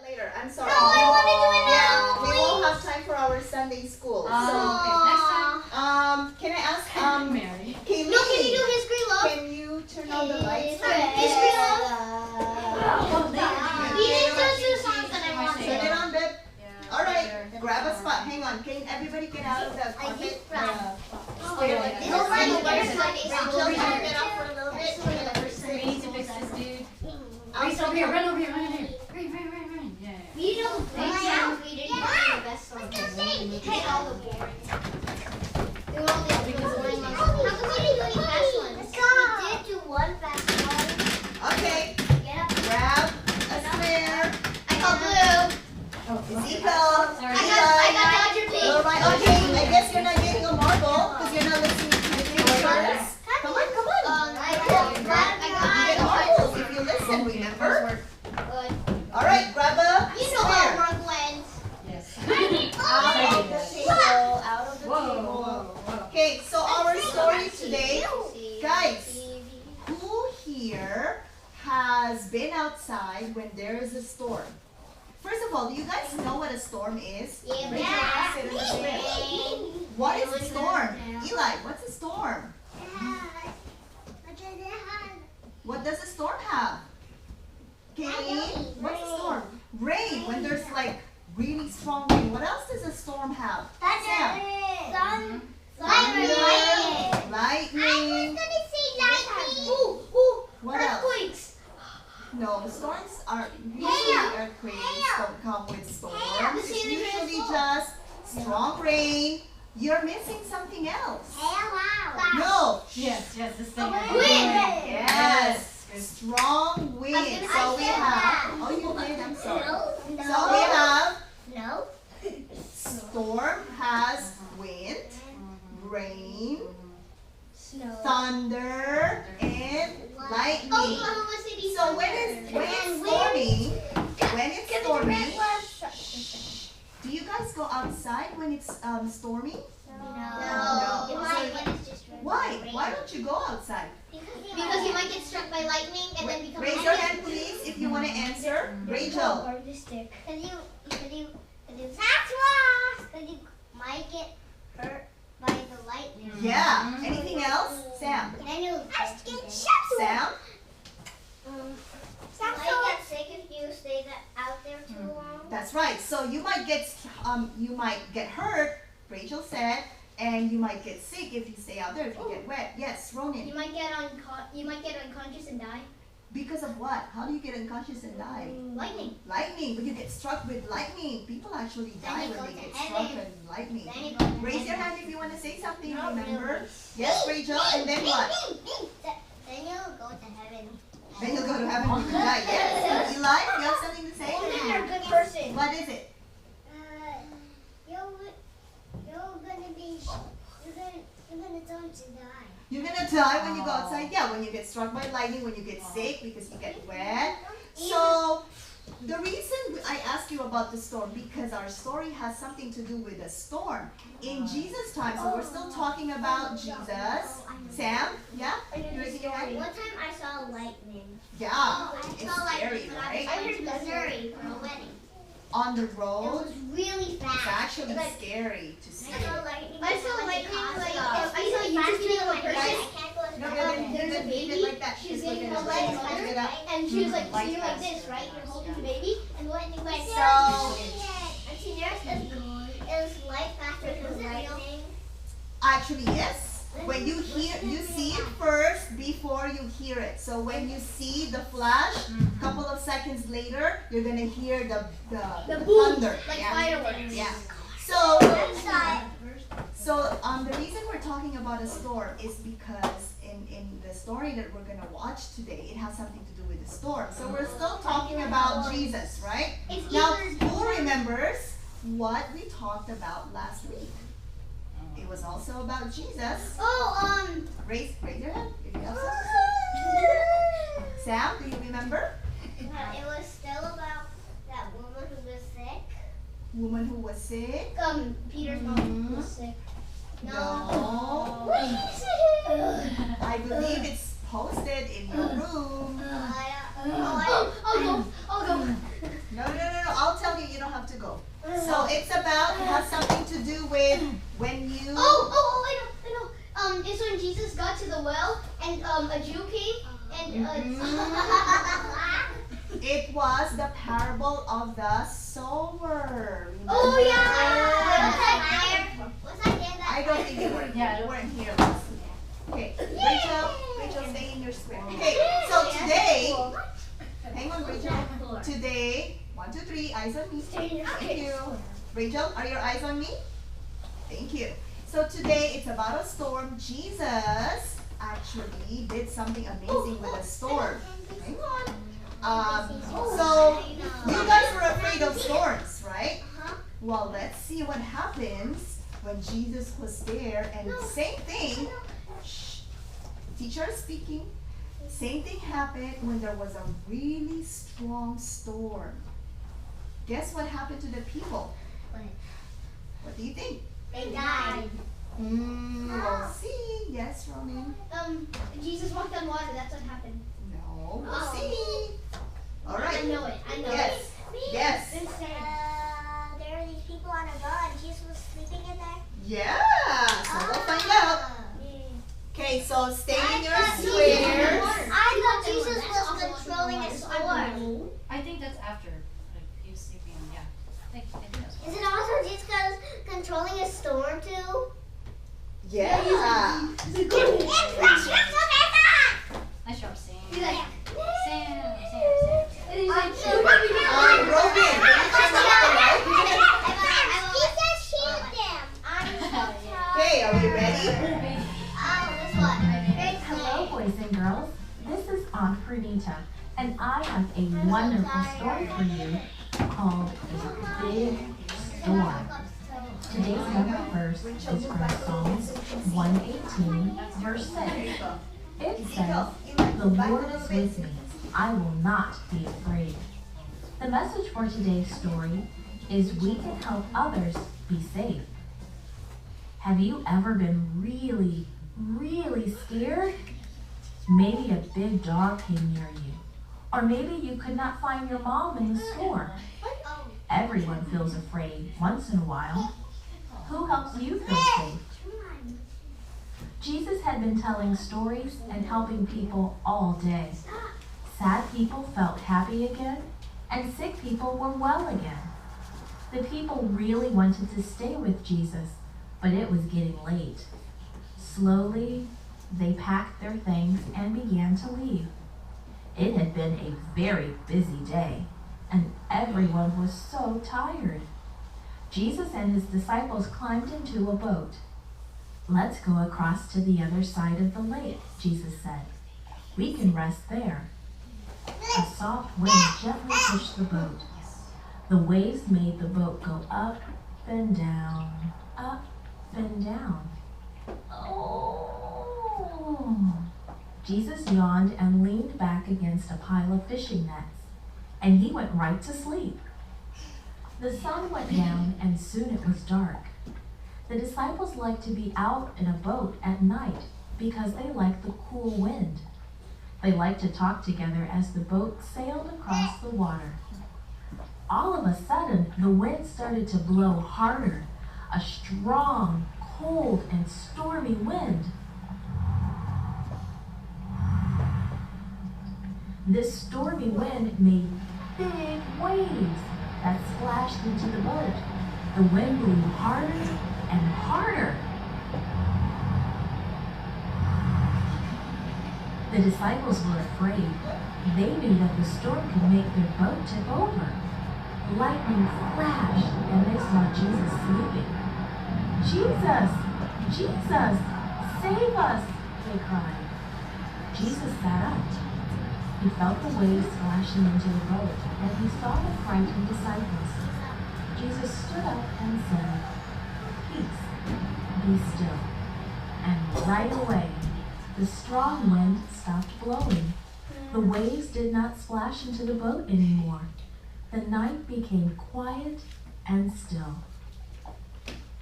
Later, I'm sorry. No, I want to do it now. Yeah, we won't have time for our Sunday school. Okay, next time. Can I ask, Mary. Kaylee, No, can you do his green love? can you turn on the lights? His green love? He Yeah. didn't just do songs that I Turn wanted. it on, babe. Yeah. All right, grab a spot. Hang on. Can everybody get out of the carpet? Stair like this. No, Ryan, Rachel, where's my- turn it off for a little bit. We need to fix this dude. I'll Race over here, run over here, run over here. Run. Yeah. We know the songs we didn't do the best songs. Hey, all the boring. They were all the boring ones. How come we didn't do any fast ones? We did do one fast one. Okay, Get up. grab a square. I got blue. Ezekiel. Sorry. I got Dodger pink. You're right. Okay, I guess you're not getting a marble because you're not listening to the teachers. Come on. I You get marbles if you listen, remember? All right, grab a You know square. how work went. Yes. Out of the table, out of the table. Whoa. Okay, so our story today, guys, who here has been outside when there is a storm? First of all, do you guys know what a storm is? Yeah. Raise your hand, sit in the chair. What is a storm? Eli, what's a storm? What does a storm have? Kayleen, what's a storm? Rain, when there's like really strong rain. What else does a storm have? Sam? Lightning. What else? Earthquakes. No, storms are usually earthquakes don't come with storms. It's usually just strong rain. You're missing something else. No. Yes, this thing. Wind. Yes. Strong wind. So we have. Oh, you did. I'm sorry. So we have No. storm has wind, rain, Snow. thunder, and lightning. Oklahoma City. So when it's stormy, do you guys go outside when it's stormy? No. Why? Why don't you go outside? Because you might get struck by lightning and then become Raise your hand, please, if you want to answer. Rachel. Because you might get hurt by the lightning. Yeah. Anything else? Sam. And you'll get Sam. You might get sick if you stay out there too long. That's right. So you might get hurt, Rachel said, and you might get sick if you stay out there, if you get wet. Yes, Ronin. You might get unconscious and die. Because of what? How do you get unconscious and die? Lightning. Lightning. When you get struck with lightning, people actually die Then you when go they to get struck heaven. with lightning. Then you go to Raise your heaven. hand if you want to say something, No, remember? really. Yes, Rachel, and then what? Then you'll go to heaven. Then you'll go to heaven when you die, yes. Eli, you have something to say? Only you're a good person. What is it? You're gonna die. You're gonna die when you go outside? Yeah, when you get struck by lightning, when you get sick because you get wet. So, the reason I asked you about the storm, because our story has something to do with a storm. In Jesus' time, so we're still talking about Jesus. Sam, yeah? You raising your hand? One time I saw lightning. Yeah, I it's saw lightning scary, when I right? was going to Missouri for a wedding. On the It road, was really it's fast. actually scary to see. I saw lightning. I saw lightning, like, I saw you YouTube just video of a person. person. I can't go to No, the there's a leave it baby, like that. she's Just getting look held at by it. his mother, Lift it up. and she was like, so Like you're like this. this, right? You're holding the baby, and the lightning went. So, And see, it was light faster than lightning. actually, yes. When you see it first before you hear it. So when you see the flash, a couple of seconds later, you're gonna hear the boom, thunder. like yeah. fireworks. Yeah. So So, the reason we're talking about a storm is because in the story that we're gonna watch today, it has something to do with the storm. So we're still talking about Jesus, right? It's Now, either- who remembers what we talked about last week? It was also about Jesus. Raise your hand if you have something. Sam, do you remember? it was still about that woman who was sick. Woman who was sick? Peter's Mhm. mom was sick. No. I believe it's posted in your room. I'll go. No. and a Jew came and It was the parable of the sower. oh Remember? yeah. Was I there? I don't think you were. Yeah. You weren't here last week. Okay, Rachel, stay in your square. Okay, so today, hang on, Rachel. Today, 1, 2, 3, eyes on me. Thank you. Rachel, are your eyes on me? Thank you. So today, it's about a storm. Jesus actually did something amazing with a storm. Hang on. So you guys were afraid of storms, right? Well, let's see what happens when Jesus was there, and same thing. Shh, teacher is speaking. Same thing happened when there was a really strong storm. Guess what happened to the people? What do you think? They died. We'll see. Yes, Roman. Jesus walked on water. That's what happened. No, we'll Oh. see. All I right. know it. I know Yes. it. Yes. Then say, There are these people on a boat and Jesus was sleeping in there. Yeah. So we'll find out. Okay, so stay in your squares. I thought Jesus was controlling a storm. I think that's after. Like, he was sleeping. Yeah. I think that's Is it also Jesus controlling a storm too? Yeah. Nice job, Sam. he's like, Sam. and he's like, Robin. Okay, are we ready? Hello, boys and girls. This is Aunt Pernita, and I have a wonderful story for you called A Big Storm. Today's memory verse is from Psalms 118, verse 6. It says, "The Lord is with me. I will not be afraid." The message for today's story is we can help others be safe. Have you ever been really, really scared? Maybe a big dog came near you. Or maybe you could not find your mom in the store. Everyone feels afraid once in a while. Who helps you feel safe? Jesus had been telling stories and helping people all day. Sad people felt happy again, and sick people were well again. The people really wanted to stay with Jesus, but it was getting late. Slowly, they packed their things and began to leave. It had been a very busy day, and everyone was so tired. Jesus and his disciples climbed into a boat. "Let's go across to the other side of the lake," Jesus said. "We can rest there." A soft wind gently pushed the boat. The waves made the boat go up and down, up and down. Oh! Jesus yawned and leaned back against a pile of fishing nets, and he went right to sleep. The sun went down, and soon it was dark. The disciples liked to be out in a boat at night because they liked the cool wind. They liked to talk together as the boat sailed across the water. All of a sudden, the wind started to blow harder, a strong, cold, and stormy wind. This stormy wind made big waves that splashed into the boat. The wind blew harder and harder. The disciples were afraid. They knew that the storm could make their boat tip over. Lightning flashed, and they saw Jesus sleeping. "Jesus! Jesus! Save us!" they cried. Jesus sat up. He felt the waves splashing into the boat, and he saw the frightened disciples. Jesus stood up and said, "Peace, be still." And right away, the strong wind stopped blowing. The waves did not splash into the boat anymore. The night became quiet and still.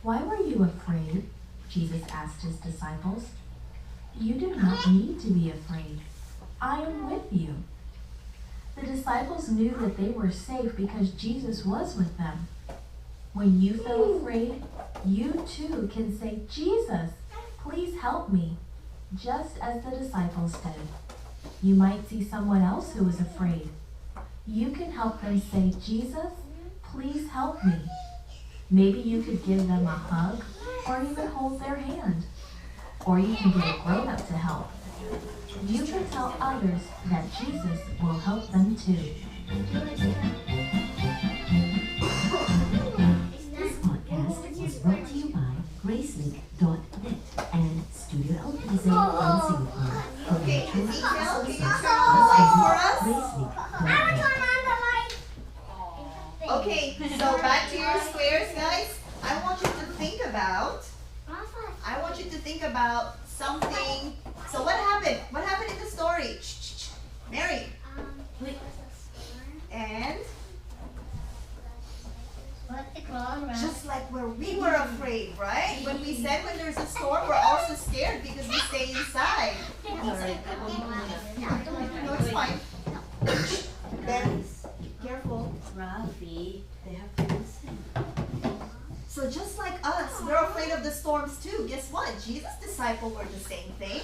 "Why were you afraid?" Jesus asked his disciples. "You do not need to be afraid. I am with you." The disciples knew that they were safe because Jesus was with them. When you feel afraid, you too can say, "Jesus, please help me." just as the disciples did. You might see someone else who is afraid. You can help them say, Jesus, please help me. Maybe you could give them a hug or even hold their hand. Or you can get a grown-up to help. You can tell others that Jesus will help them too. This podcast was brought to you by Gracelink.net and Studio LPZ in Singapore. Okay, Ezekiel, can you turn on the light for us? Gracelink.net. Okay, so back to your squares, guys. I want you to think about something. So what happened? What happened in the story? Mary. And just like where we were afraid, right? When we said when there's a storm, we're also scared because we stay inside. No, it's fine. Then, careful. Rafi, they have to listen. So just like us, we're afraid of the storms too. Guess what? Jesus' disciples were the same thing.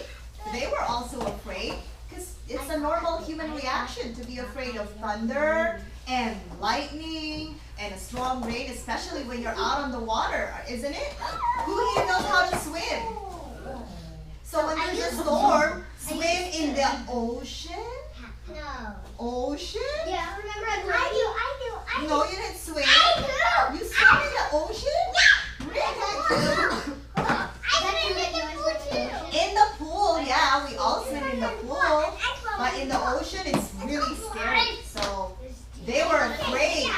They were also afraid because it's a normal human reaction to be afraid of thunder and lightning and a strong rain, especially when you're out on the water, isn't it? Who here knows how to swim? So when there's a storm, swim in the ocean? No. Ocean? Yeah, I remember I do. No, you didn't swim. I do. You swim in the ocean? Really? In the pool, yeah, we all swim in the pool. But in the ocean, it's really scary. So they were afraid.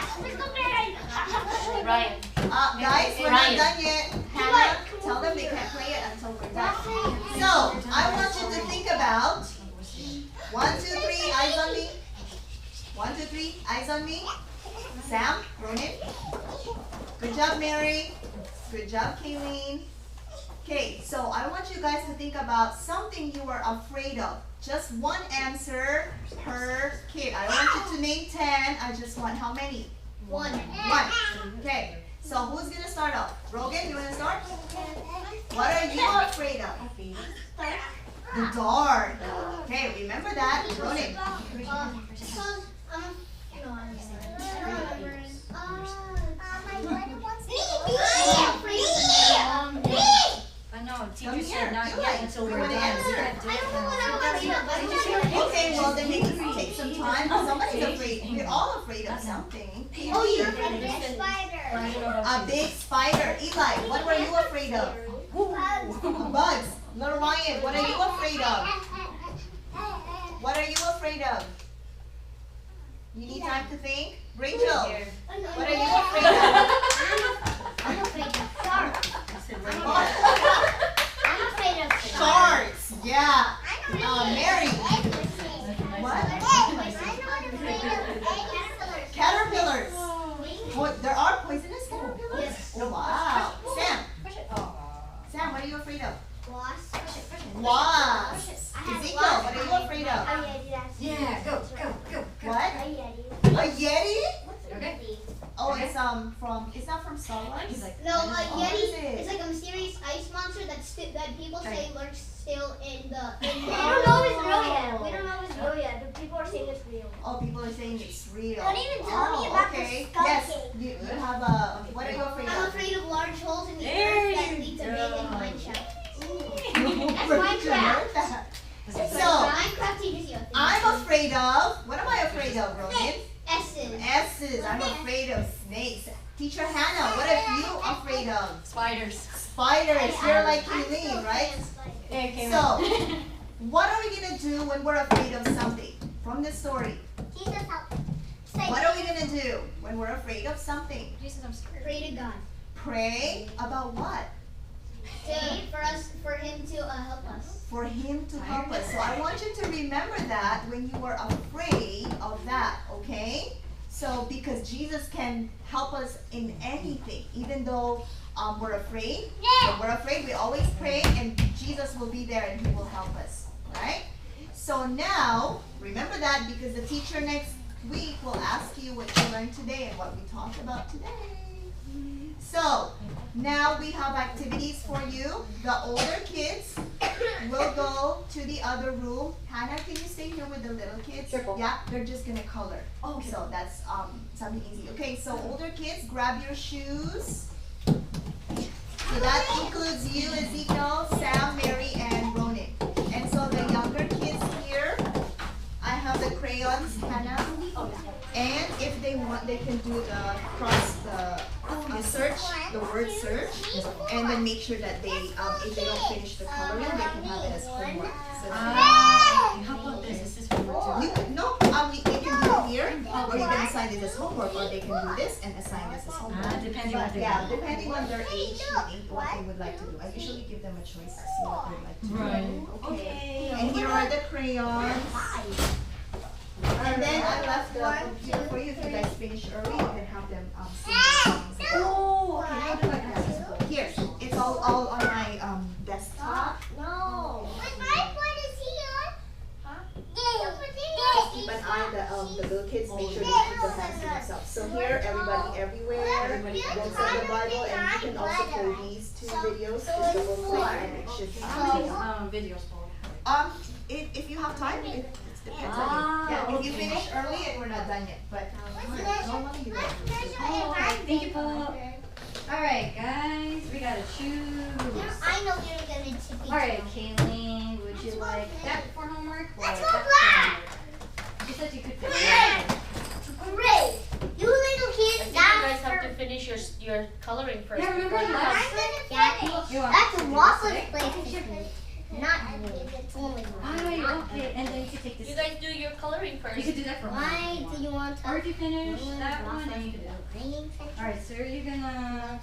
Ryan. Guys, we're not done yet. Hannah, tell them they can't play it until we're done. So I want you to think about 1, 2, 3, eyes on me. 1, 2, 3, eyes on me. Sam, Ronin. Good job, Mary. Good job, Kayleen. Okay, so I want you guys to think about something you were afraid of. Just one answer per kid. I don't want you to name 10. I just want how many? 1. 1. Okay, so who's going to start off? Rogan, you want to start? What are you afraid of? The dark. Okay, remember that. Ronin. No, Come teacher here. said not You yet like- until you we're want to done. answer? You can't do it now. Okay, well then maybe take some time. Somebody's afraid. We're all afraid of something. Oh, you're afraid of a spider. A big spider. Eli, what were you afraid of? Bugs. Little Ryan, what are you afraid of? What are you afraid of? You need time to think? Rachel, what are you afraid of? I'm afraid of sharks. I'm afraid of Sharks. Yeah. Mary. What? Caterpillars. There are poisonous caterpillars? Yes. Oh, wow. Sam. Sam, what are you afraid of? Wasps. Wasps. Ezekiel, what are you afraid of? Yeah, go. What? A yeti. A yeti? Okay. Oh, it's it's not from Star Wars? No, a What is yeti it? is like a mysterious ice monster that people say lurks still in the. We don't know if it's real yet. We don't know if it's real yet, but people are saying it's real. Oh, people are saying it's real. Don't even tell me about the okay. skunk Yes, cave. you have a, what are you afraid I'm of? afraid of large holes in the There earth that you lead to go. big and mine shafts. Where did you learn that? So, So, Minecraft teaches you. I'm afraid of, what am I afraid of, Ronin? S's. S's. I'm afraid of snakes. Teacher Hannah, what are you afraid of? Spiders. Spiders. You're like Eileen, right? So, what are we going to do when we're afraid of something? From this story. Jesus help. What are we going to do when we're afraid of something? Jesus, I'm scared. Pray to God. Pray about what? For him to help us. For him to help us. So I want you to remember that when you are afraid of that, okay? So because Jesus can help us in anything, even though we're afraid. When we're afraid, we always pray and Jesus will be there and he will help us, right? So now, remember that because the teacher next week will ask you what you learned today and what we talked about today. So, now we have activities for you. The older kids, we'll go to the other room. Hannah, can you stay here with the little kids? Circle. Yeah, they're just gonna color. Okay. So that's something easy. Okay, so older kids, grab your shoes. So that includes you, Ezekiel, Sam, Mary, and Ronan. And so the younger kids here, I have the crayons, Hannah. And if they want, they can do the search, the word search, and then make sure that they, if they don't finish the coloring, they can have it as homework. So How about this? Is this homework too? you can, no, they can do it here, or you can assign it as homework, or they can do this and assign this as homework. Depending on But their yeah, depending on their age, what they would like to do. I usually give them a choice to see what they'd like to do. Right. Okay. And here are the crayons. And then I left the computer for you. If you guys finish early, you can have them sing their songs. Oh, okay. How do I grab this? Here, it's all on my desktop. No. Keep an eye on the little kids. Make sure they keep their hands to themselves. So here, everybody everywhere. Books on the Bible, and you can also play these two videos. Just double click, and it should How many be. videos for? If you have time, it depends on you. Yeah, if you finish early and we're not done yet, but normally you don't. Thank you, Paul. Alright, guys, we gotta choose. I know you're gonna tip. Alright, Kayleen, would you like that for homework or Let's that go for black. homework? You said you could pick Great. one. Great. You little I kids, think you guys have to finish your coloring first. Yeah, remember before you last- have- You want That's to do Waffle's this, place. Not it's only Alright, okay, and then you can take this. You guys do your coloring first. You could do that for homework. Why do you want to? Or if you finish that one, then you can do it. Training center? Alright, so you're gonna.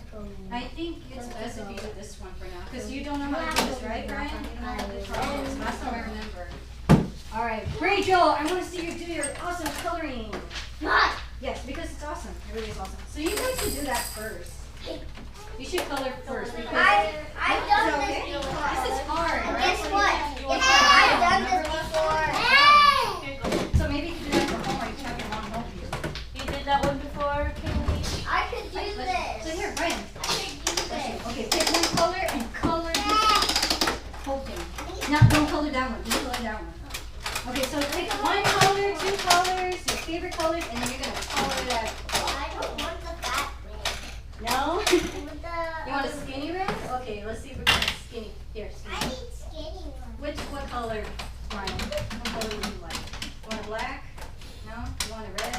I think it's best if you do this one for now, because you don't know how to do this, right, Brian? You don't know how to do this, right? Last time I remember. Alright, Rachel, I want to see you do your awesome coloring. What? Yes, because it's awesome. It really is awesome. So you guys should do that first. You should color first because I've done Is it this okay? before. This is hard, And right? guess what? You want I've done this before. Here you go. So maybe you can do that for homework. You have your mom help you. You did that one before, Kaylee? I could do So this. here, Brian. I could do this. Okay, pick one color and color this whole thing. Now don't color that one. Don't color that one. Okay, so pick one color, two colors, your favorite colors, and then you're gonna color that. I don't want the fat red. No? With the, You want a skinny red? Okay, let's see if we're gonna skinny. Here, I skinny. need skinny one. What color, Brian? What color would you like? You want a black? No? You want a red?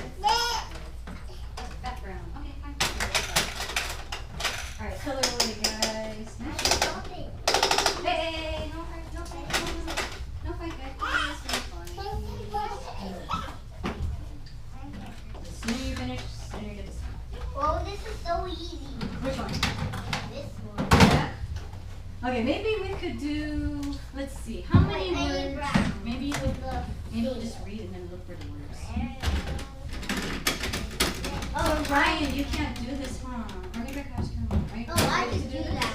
That brown. Okay, fine. Alright, color away, guys. Hey, no fight, no fight, no fight, guys. This is fun. As soon as you finish, the sooner you get this one. Oh, this is so easy. Which one? This one. That? Okay, maybe we could do, let's see, how many Wait, I need words? brown. Maybe The we'll just read and then look for the words. Oh, Brian, you can't do this, huh? Or maybe I can ask your mom, right? Oh, I Ready can to do that.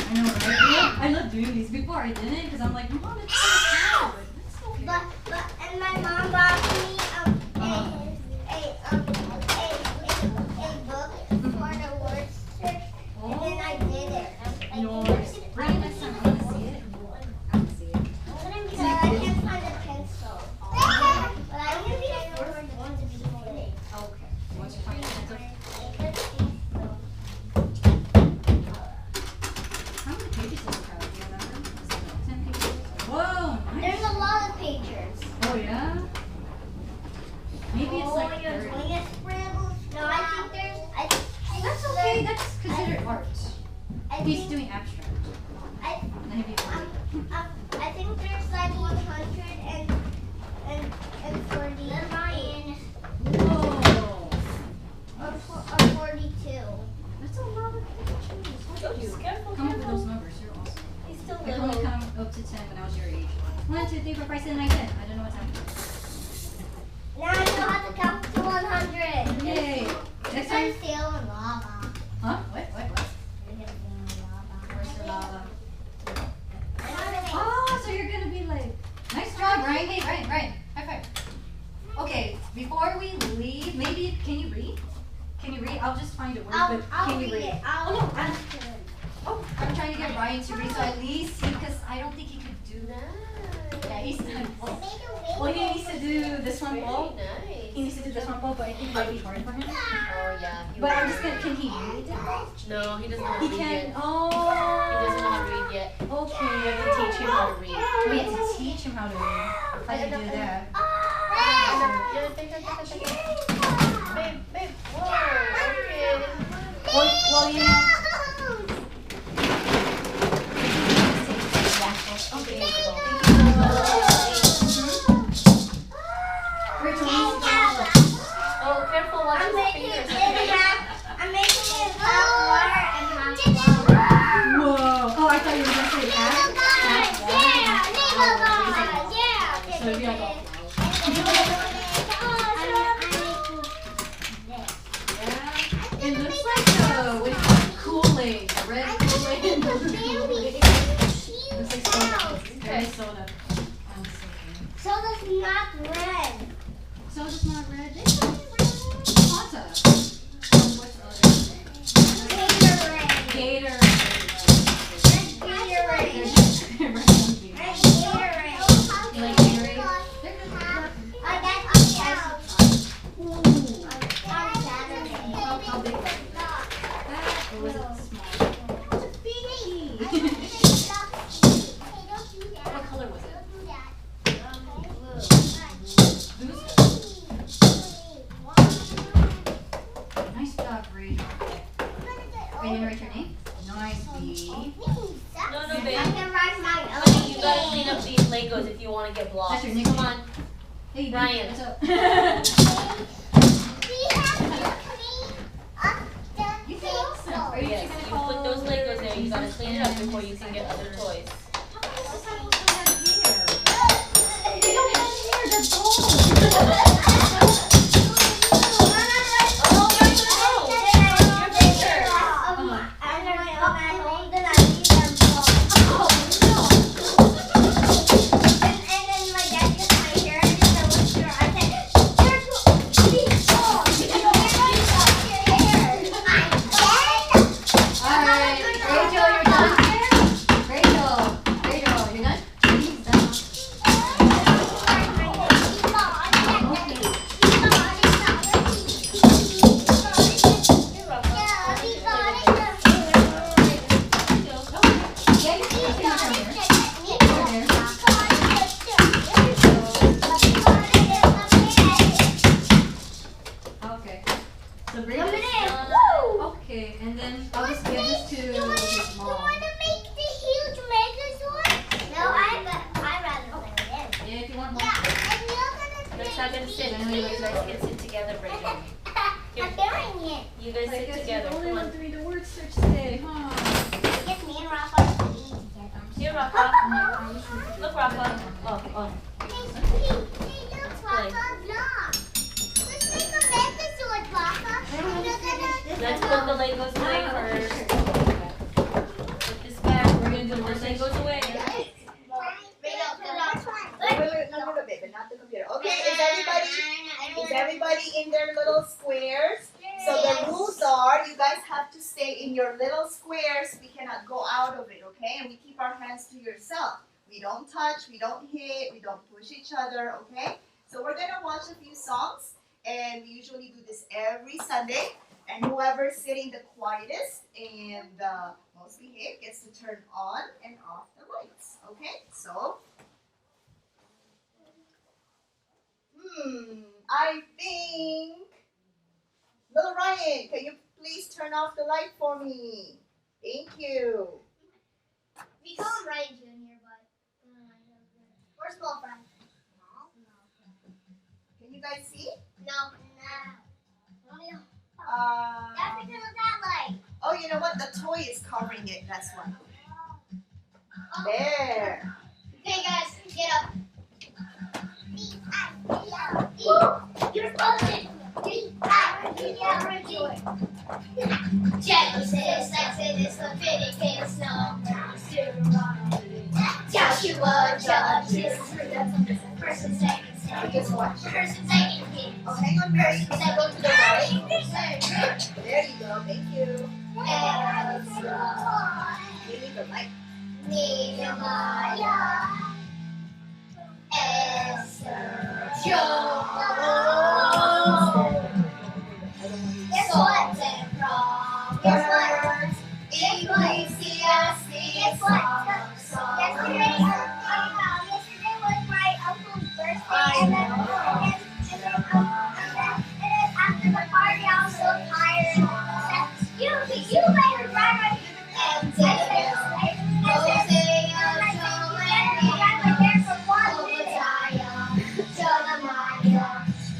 I know, right? I love doing these. Before I didn't, because I'm like, Mom, it's so hard. It's okay. But and my mom bought me a book for the word search, and then I did it. Yours. Bring it next time. I want to see it. I want to see it. But I can't find a pencil. But I want to be the first one to be finished. Okay. Once you find your pencil. How many pages does it have? Do you remember? Is it like 10 pages? Whoa, There's nice. a lot of pages. Oh, yeah? Maybe it's like you're 30. doing a scribble. No, I think there's. That's okay. That's considered art. I He's think, doing abstract. I, Then he'd be funny. I think there's like 140. Whoa. Or 42. That's a lot of pages. How did you Careful, come up with careful. those numbers? You're awesome. He's still I can only little. count up to 10 when I was your age. 1, 2, 3, 4, 5, 6, 7, 8, 10. I don't know what's happening. Now I know how to count to 100. Yay. Next time. I'm still in lava. Huh? What? I'm gonna be in lava. Where's the lava? Oh, Oh, so you're gonna be like, nice job, Ryan. Hey, Ryan, high five. Okay, before we leave, maybe, can you read? Can you read? I'll just find a word, but I'll can you read read? it. I'll Oh, no, I'm Oh, I'm trying to get Ryan to read so at least see, because I don't think he could do that. Yeah, he's done. Well, he needs to do this one ball. Nice. He needs to do this one ball, but I think it might be hard for him. Oh yeah. But I'm just gonna, can he read it? No, he doesn't know how to He read can, yet. He oh. doesn't know how to read yet. Okay. We have to teach him how to read. We have to teach him how to read. How do you do that? Babe, babe. Whoa. Okay. Well, you know. Okay. Oh, careful. Watch his fingers. I'm making it half water and half lava. Whoa. Oh, I thought you were going to say that. So it'd be like all. Yeah. It looks like with Kool-Aid, red Kool-Aid. Looks like soda. Red soda. I'm so good. Soda's not red. Soda's not red. It's not red. Fanta. What's the other thing? Gatorade. Gator. Gatorade. Gatorade. Gatorade. You like Gatorade? How big was it? That or was it small? It's a baby. What color was it? Blue. Nice job, Bree. Are you gonna write your name? Nice, B. No, no, babe. I can write my own Honey, you gotta clean name. up these Legos if you want to get blocks. That's your nickname. Come on. Hey, Ryan. What's up? We have to clean up the You can also. Are you Yes, gonna you call put those Legos there. You gotta clean it up before you can get other toys. They don't have hair. They're bald. Oh, that's no. Your picture. Alright, Rachel, you're done here? Rachel, you're done? She's done. Yeah, you can take it from here. Okay. So bring it in. Okay, and then I'll just give this to his mom. Yeah, if you want more. Let's not gonna sit. You guys can sit together, Brayden. I'm burying it. You guys sit together. Only Come want on. to read the word search today, huh? I guess me and Rafa are eating together. Here, Rafa. Look, Rafa. Oh, oh. Hey, look, Rafa, look. Let's make a Megazord, Rafa. Let's put the Legos away first. Put this back. We're gonna do the Legos away. Wait, no, baby, not the computer. Okay, is everybody in their little squares? So the rules are, you guys have to stay in your little squares. We cannot go out of it, okay? And we keep our hands to yourself. We don't touch, we don't hit, we don't push each other, okay? So we're gonna watch a few songs, and we usually do this every Sunday. And whoever's sitting the quietest and the most behaved gets to turn on and off the lights, okay? So, I think, little Ryan, can you please turn off the light for me? Thank you. We call him Ryan Jr., but we're small friends. Can you guys see? No. Uh, That's because of that light. oh, you know what? The toy is covering it. That's why. There. Okay, guys, get up. You're frozen. Genesis, Exodus, Leviticus, Numbers, Deuteronomy, Joshua, Judges, First and Second Samuel, Just watch. First and Second Kings. Oh, hang on, Mary. Then go to the right. There you go. Thank you. Ezra. We need the light. Nehemiah, Esther, Job, guess what? Proverbs, Ecclesiastes, guess what? Yesterday was my uncle's birthday, and then after the party, I was so tired. You made her drive right. And Hosea, Obadiah, Jeremiah,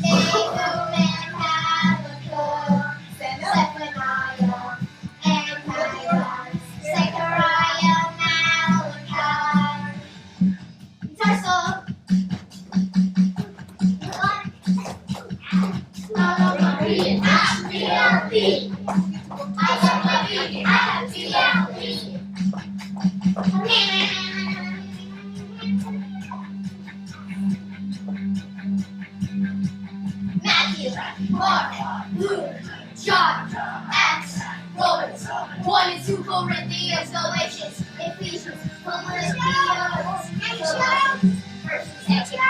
Nahum and Habakkuk, Zephaniah and Haggai, Zechariah, Malachi. It's our song. I love my reading. I love my reading. Matthew, Mark, Luke, John, Acts, Romans, 1 and 2 Corinthians, Galatians, Ephesians, Philippians, First and Second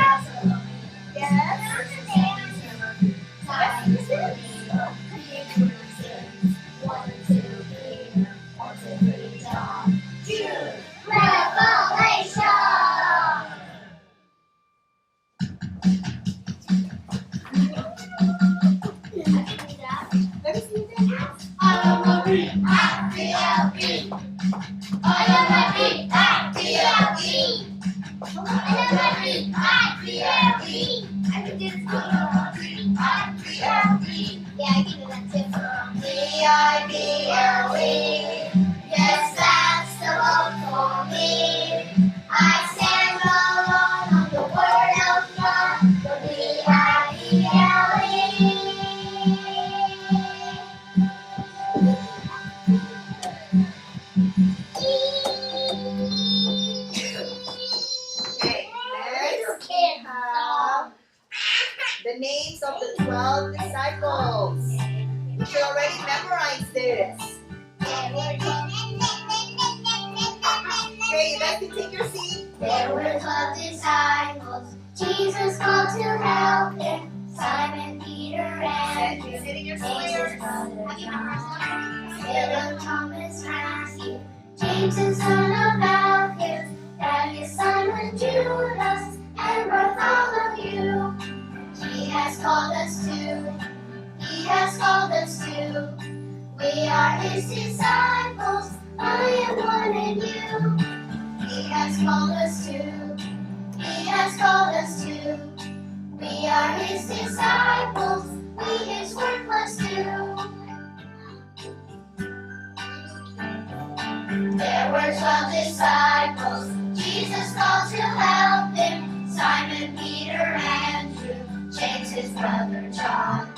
Yes, that's the book for me. I stand alone on the word of God, the Okay, next we have the names of the 12 disciples. You should already memorize this. Okay, you guys can take your seat. There were 12 disciples Jesus called to help him. Simon, Peter, and Sit in your squares. Philip, Thomas, Matthew, James, the son of Alphaeus, Thaddeus, Simon, Judas, and Bartholomew. He has called us to. He has called us to. We are his disciples. I am one and you. He has called us to. He has called us to. We are his disciples. We his work must do. There were 12 disciples. Jesus called to help him. Simon, Peter, Andrew, James, his brother John,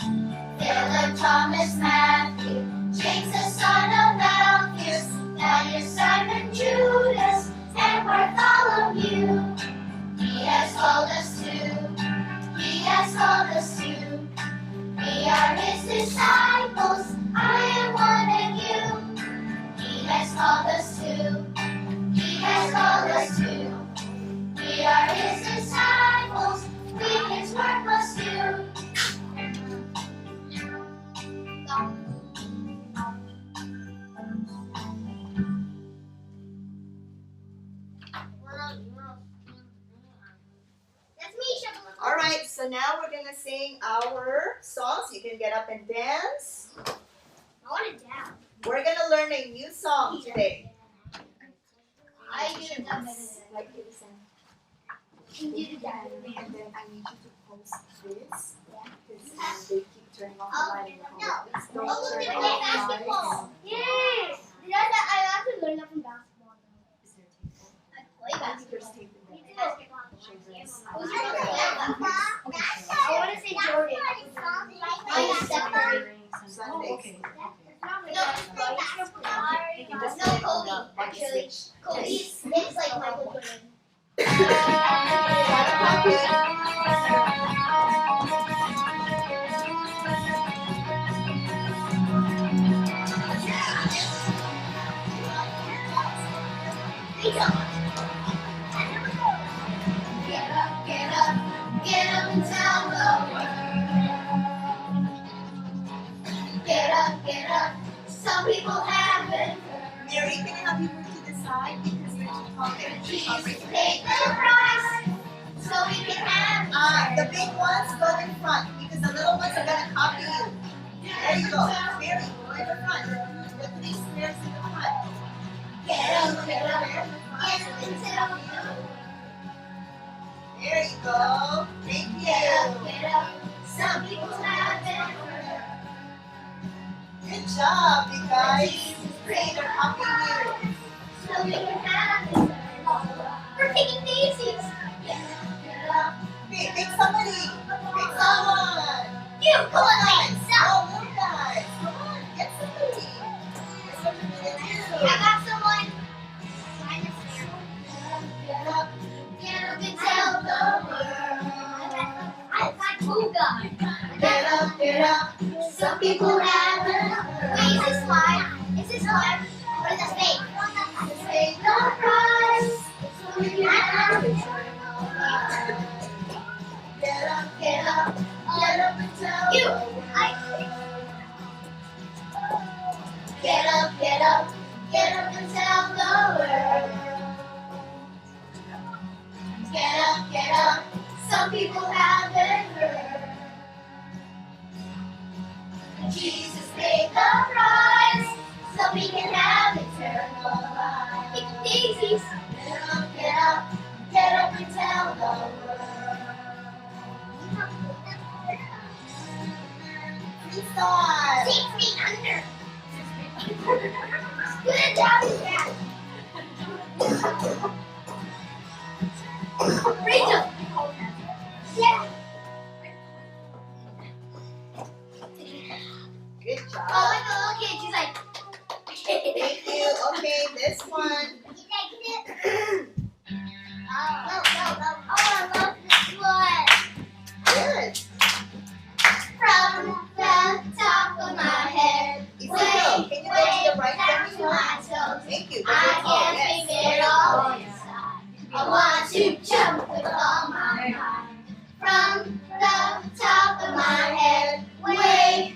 Philip, Thomas, Matthew, James, the son of Alphaeus, Thaddeus, Simon, Judas, and Bartholomew. He has called us to. He has called us to. We are his disciples. I am one and you. He has called us to. He has called us to. We are his disciples. We his work must do. All right, so now we're gonna sing our songs. You can get up and dance. I want it down. We're gonna learn a new song today. I do the dance. Like this, You do the dance. and then I need you to post this because they keep turning off the light in the hall. Please don't Oh, look turn at off my the light. basketball. Yes. I actually learned that from basketball. Is there tape? I play I think there's basketball. tape in there. Basketball. Shows us. Who's your favorite? I want to say Jordan. Mine is Steph Curry. Sundays. okay. No, Kobe, actually. Kobe is like Michael Jordan. and tell the world. Get up. Some people haven't. Mary, can I have you move to the side because you're too talking? Jesus paid the price so we can have The big ones go in front because the little ones are gonna copy you. There you go. Mary, go in the front. The 3 squares in the front. Get up and tell the world. There you go. Thank you. Get up. Some people haven't. Good job, you guys. Jesus Great, paid the they're copying you. price so we can have it. We're picking daisies. Get up. Pick somebody. Pick someone. You go on like so. Oh, you guys. Come on, get somebody. Get somebody to do. I got someone. Get up. Get up and tell the world. I got two guys. Get up. Some people haven't. Wait, is this live? Is this live? Or is this fake? It's fake. The price. So we can have it. Get up. Get up and tell you. Get up and tell the world. Get up. Some people haven't heard. Jesus paid the price so we can have eternal life. Pick daisies. Get up and tell the world. Freestyle. 6 feet under. Good job, Dad. Rachel. Yeah. Good Oh, job. like a little kid. She's like. Thank you. Okay, this one. Oh, I love this one. Good. From the top of my head, Ezekiel, can you go to the right down for to me? my toes. Thank you. I can't keep it all inside. I want to jump with all my might. From the top of my head, way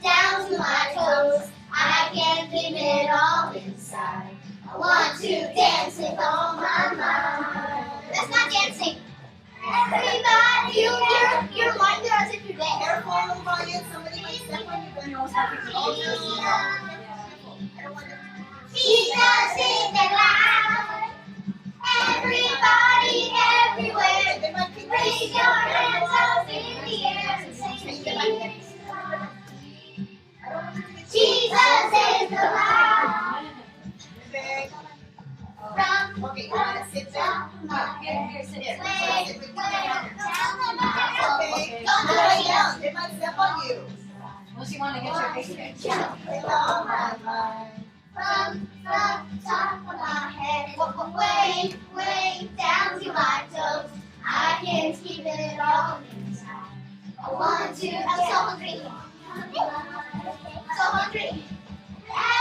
down to my toes. I can't keep it all inside. I want to dance with all my might. That's not dancing. Everybody, you're lying there as if you're there. Careful, Ryan. Somebody might step on you. Oh, no. I don't want to. Jesus is alive. Everybody, everywhere. They might pick Raise your hands up in the air and say Jesus is alive. Okay. From Okay, you want to sit there? Here, sit. Here. way, Sit with me. down. Okay. Don't lay down. They might step on you. Unless you want to get your face kicked. With all my mind. From the top of my head, way down to my toes. I can't keep it all inside. I want to. I'm so hungry. So hungry.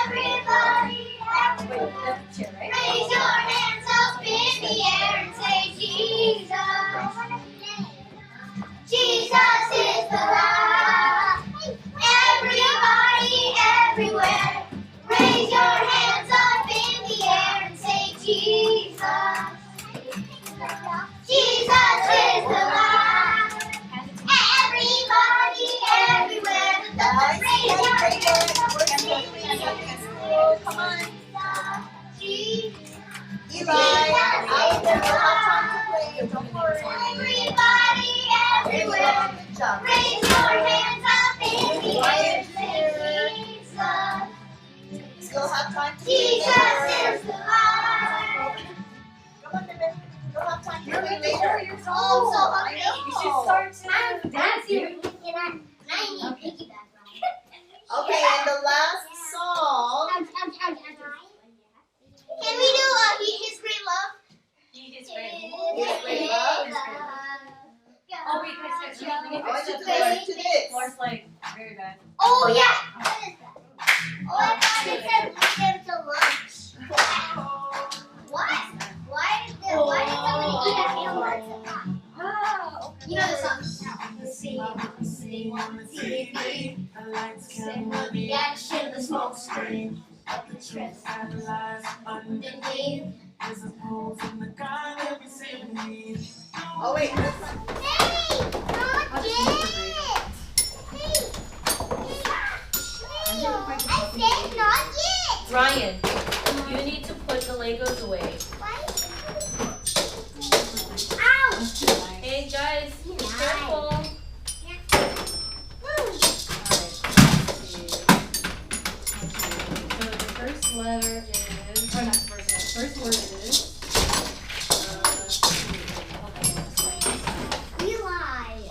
Everybody, everywhere. Raise your hands up in the air and say Jesus. Jesus is alive. Everybody, everywhere. Raise your hands up in the air and say Jesus. Jesus is alive. Everybody, everywhere. Guys, Raise your hands up we're in still the doing air. something at school. Come on. Jesus. Eli, out there. We'll have time to play you. Don't worry. Everybody, There you everywhere. go. Good job. Raise your hands up in the air and say Jesus. Still have time to play Jesus later. is alive. Come on, baby. You'll have time to You're play like later. 4 years Oh, old. so hungry. You should start to dance. You. I need piggyback. Okay, and the last song. Can we do His Great Love? His great. His Great Love? Oh, wait, guys, I want you to the listen to this. floor's like very bad. Oh, yeah. Oh, I thought it said we get to lunch. What? Why did somebody eat a hamburger? Wow. You know the song. See on the TV. Send the reaction, the smoke screen of the stress underneath. Oh wait. Hey, not yet. Hey, I said not yet. Ryan, you need to put the Legos away. Why? Ow! Hey guys, be careful. So the first letter is, or not the first letter, first word is, Eli.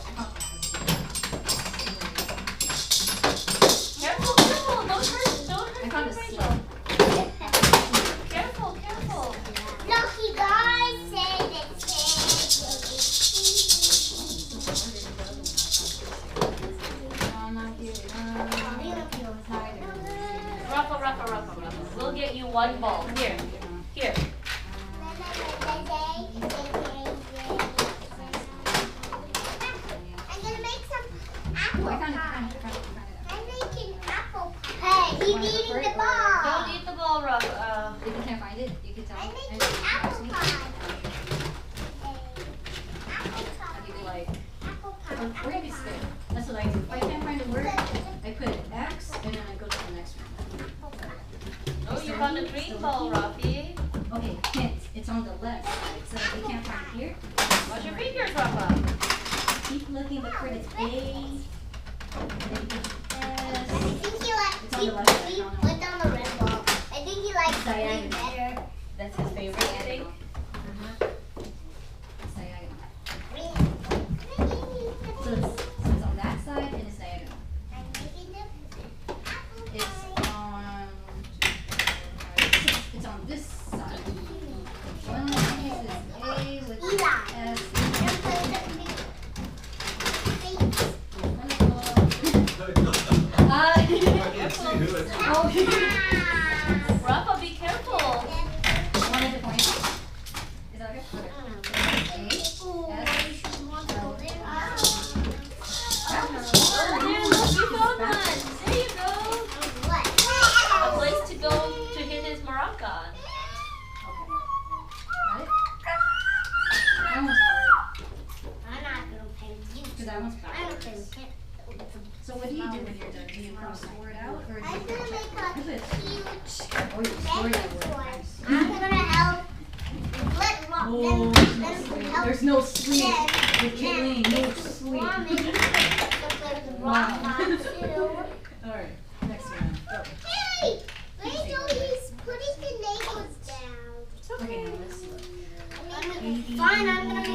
Careful, careful. Don't hurt I found a Rachel. Careful, careful. Lucky guys say that Rafa. We'll get you one ball. Here. I'm gonna make some oh, apple I found pie. it. I'm making apple pie. Hey, he's eating the ball. Don't eat the ball, Rafa. If you can't find it, you can tell I'm me. making apple pie. Apple How do you pie. like, Apple or pie. where do you stick? That's what I do. If I can't find a word, I put an X and then I go to the next one. Oh, you found a green ball, Rafi. Okay, hint. It's on the left side. So if you can't find it here, Watch your fingers, Rafa. keep looking, look for the A. And then you put I S. think he likes. It's on the left side, He no, no. put down the red ball. I think he likes green Diagonal. better. That's his favorite thing. Diagonal. Green. So it's on that side and it's diagonal. I'm making the apple It's pie. on, it's on this side. One piece is A with Eli. S. I'm putting the green. Rafa, be careful. One at a point. Is that okay? Oh, there, look, you found one. There you go. A place to go to hit his maraca. Okay. Got it? That one's hard. Because that one's backwards. So what do you do when you're done? Do you cross the word out or do you I'm gonna make a huge Oh, you story that message word. one. Nice. I'm gonna help. Let rock Oh, them help. there's no sleep them. with Kayleen. No sleep. Mommy, rock too. Alright, next one. Go. Hey, Rachel, he's putting the labels down. Okay, now let's look. Fine, I'm gonna make a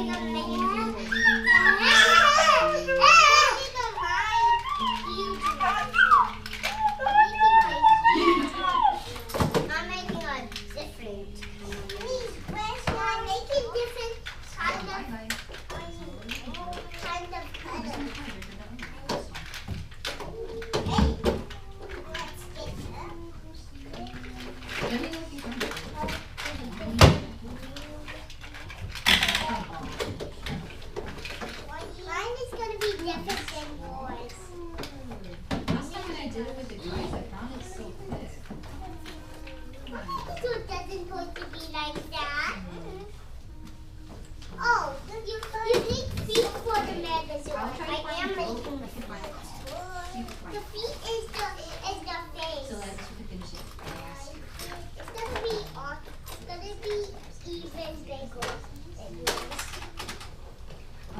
I'm making a different. I'm making different kind of color. Hey, let's get Mine is gonna be different than yours. Last time when I did it with the guys, I found it so thick. So it doesn't supposed to be like that. Oh, you need feet for the magazine. I am making the feet. The feet is the face. So let's finish it. I asked you. It's gonna be even bigger than yours.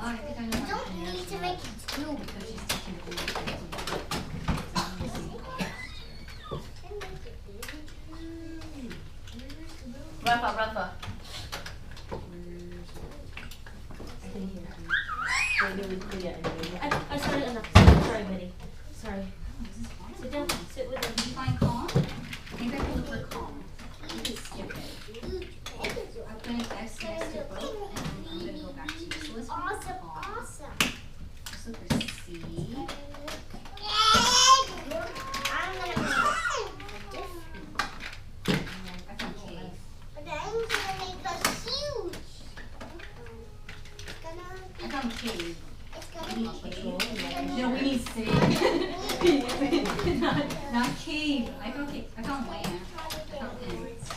Oh, I think I know You what don't it is need to now. make it two. Because she's taking the blue. Rafa. I started enough. Sorry, Minnie. Sorry. Sit down. Sit with him. Did you find calm? I think I can look for calm. You can skip it. I'm putting X next to both, and I'm gonna go back to you. So let's find Awesome, calm. awesome. Let's look for C. I'm gonna make a different. I found K. But I'm gonna make a huge. I found K. It's gonna be No, we need save. not cave. I found cave. I found land. I found ants.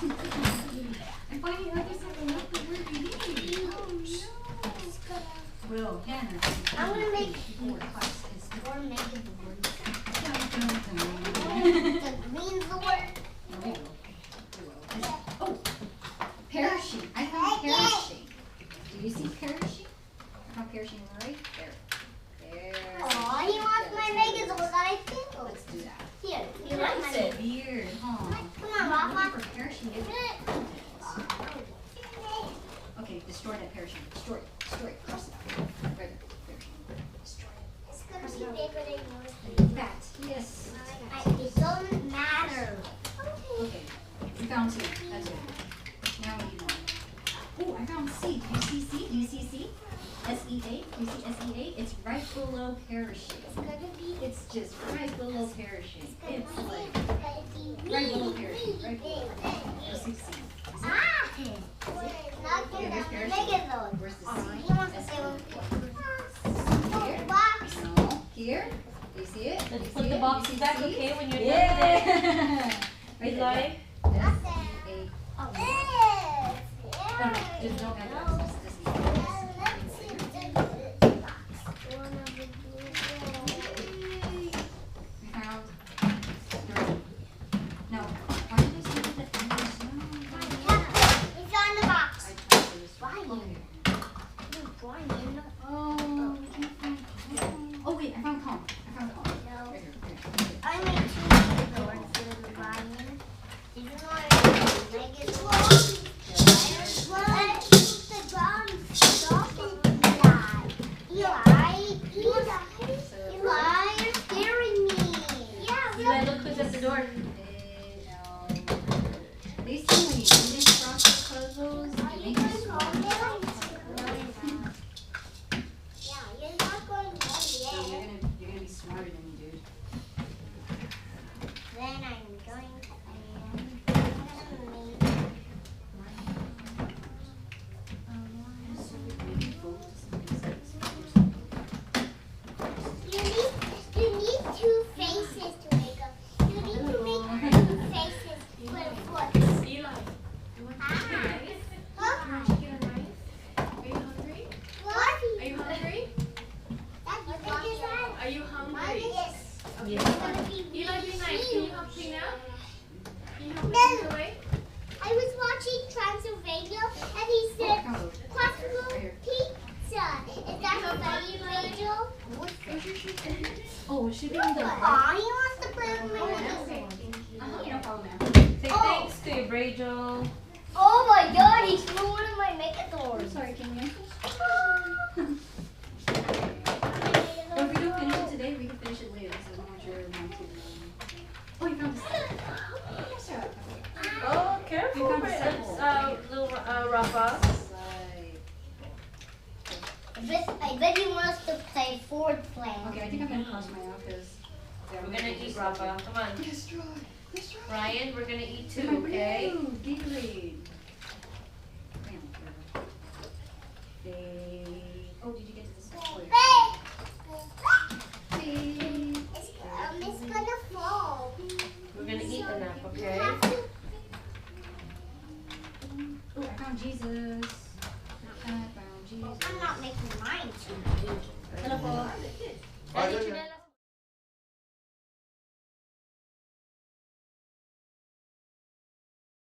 I finally I just have to look the word we need. Oh no. Will, Hannah. I'm gonna make four plus is or make it the word. dun, dun, dun. That means the word. No, we will. We will. Oh, parachute. I found parachute. Do you see parachute? I found parachute right there. There. Oh, he wants my Megazord that I think. Let's do that. Here, He you like likes my it. Weird, huh? Come on, Rafa. For parachute. Okay, destroy that parachute. Destroy it. Destroy it. Cross it out. Right there. Parachute. Destroy it. It's gonna be bigger than yours. That. Yes. It doesn't matter. Okay. We found two. That's it. Now we need one. Oh, I found C. Do you see C? Do you see C? S-E-A? Do you see S-E-A? It's right below parachute. It's gonna be. It's just right below parachute. It's like Right right below parachute. Right below. You see C. Ah! Not Okay, good. there's parachute. Megazord. Where's the C? He wants to say one. Here? Box. No. Here? Do you see it? Do Let's you put see the it? box Do you see back, C? okay, when you're done with Yeah. Right Eli? there. Nothing. A. Oh. No, no, just don't add that. Just leave it. We found three. No. Why did I say that the numbers? No. It's on the box. I tried to just Why? okay. Brian. Oh, we can't find calm. Oh wait, I found calm. I found calm. No. Right here. Right here. I made two Megazords for Brian. Did you know I made Megazord? Eli, you're scaring me. Eli, look who's at the door. These two, when you do these crossword puzzles, Are they you make going you to smart. call me? Yeah, you're not going to So yet. you're gonna be smarter than me, dude. Then I'm going to you need two faces to make a. You need to make two faces for a foot. Eli, Huh? Are you hungry? What? Are you hungry? Are you hungry? Yes. Okay. It's gonna be Eli, be nice. Can you help clean up? Can you help me No. clean away? I was watching Transylvania and he said Oh, possible right here. pizza. Is that funny, Rachel? Oh, it should be on the right. Aw, he wants to play with my Okay. Megazord. No problem, man. Say Oh. thanks to you, Rachel. Oh my god, he threw one of my Megazords. Sorry, can you? Well, if we don't finish it today, we can finish it later. So I don't want your mom to. Oh, you found the set. Yes, sir. Oh, careful, You found the Prince. sample. Little Rafa. I bet he wants to play Ford plane. Okay, I think I'm gonna close my mouth because. We're gonna eat, Rafa. Come on. Destroy. Destroy. Ryan, we're gonna eat too, okay? Gatorade. Oh, did you get to this one? It's gonna fall. We're gonna eat enough, You okay? have to. Oh, I found Jesus.